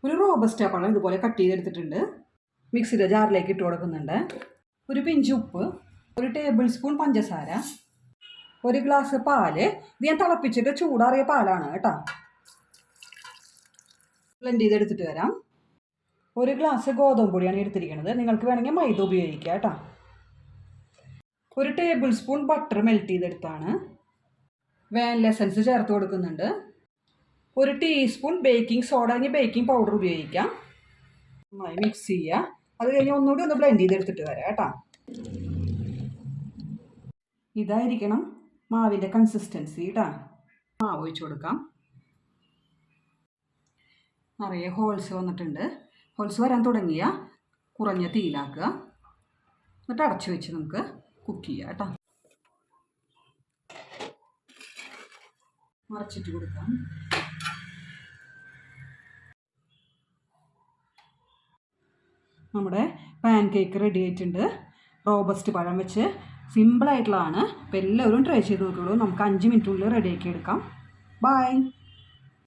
ഒരു റോബസ്റ്റ പഴം ഇതുപോലെ കട്ട് ചെയ്തെടുത്തിട്ടുണ്ട്. മിക്സിയുടെ ജാറിലേക്ക് ഇട്ട് കൊടുക്കുന്നുണ്ട്. ഒരു പിഞ്ച് ഉപ്പ്, ഒരു ടേബിൾ സ്പൂൺ പഞ്ചസാര, ഒരു ഗ്ലാസ് പാല്. ഇത് ഞാൻ തിളപ്പിച്ചിട്ട് ചൂടാറിയ പാലാണ് കേട്ടോ. ബ്ലെൻഡ് ചെയ്തെടുത്തിട്ട് വരാം. ഒരു ഗ്ലാസ് ഗോതമ്പ് പൊടിയാണ് എടുത്തിരിക്കുന്നത്. നിങ്ങൾക്ക് വേണമെങ്കിൽ മൈദ ഉപയോഗിക്കാം കേട്ടോ. ഒരു ടേബിൾ സ്പൂൺ ബട്ടർ മെൽറ്റ് ചെയ്തെടുത്താണ്. വാനില എസൻസ് ചേർത്ത് കൊടുക്കുന്നുണ്ട്. ഒരു ടീസ്പൂൺ ബേക്കിംഗ് സോഡ, അല്ലെങ്കിൽ ബേക്കിംഗ് പൗഡർ ഉപയോഗിക്കാം. നന്നായി മിക്സ് ചെയ്യുക. അത് കഴിഞ്ഞ് ഒന്നുകൂടി ഒന്ന് ബ്ലെൻഡ് ചെയ്തെടുത്തിട്ട് വരാം കേട്ടോ. ഇതായിരിക്കണം മാവിൻ്റെ കൺസിസ്റ്റൻസി കേട്ടോ. മാവ് ഒഴിച്ച് കൊടുക്കാം. നിറയെ ഹോൾസ് വന്നിട്ടുണ്ട്. ഹോൾസ് വരാൻ തുടങ്ങിയ കുറഞ്ഞ തീയിലാക്കുക. എന്നിട്ട് അടച്ചു വെച്ച് നമുക്ക് കുക്ക് ചെയ്യാം കേട്ടോ. മറച്ചിട്ട് കൊടുക്കാം. നമ്മുടെ പാൻ കേക്ക് റെഡി ആയിട്ടുണ്ട്. റോബസ്റ്റ് പഴം വെച്ച് സിമ്പിളായിട്ടുള്ളതാണ്. അപ്പോൾ എല്ലാവരും ട്രൈ ചെയ്ത് നോക്കുള്ളൂ. നമുക്ക് 5 മിനിറ്റിനുള്ളിൽ റെഡിയാക്കി എടുക്കാം. ബൈ.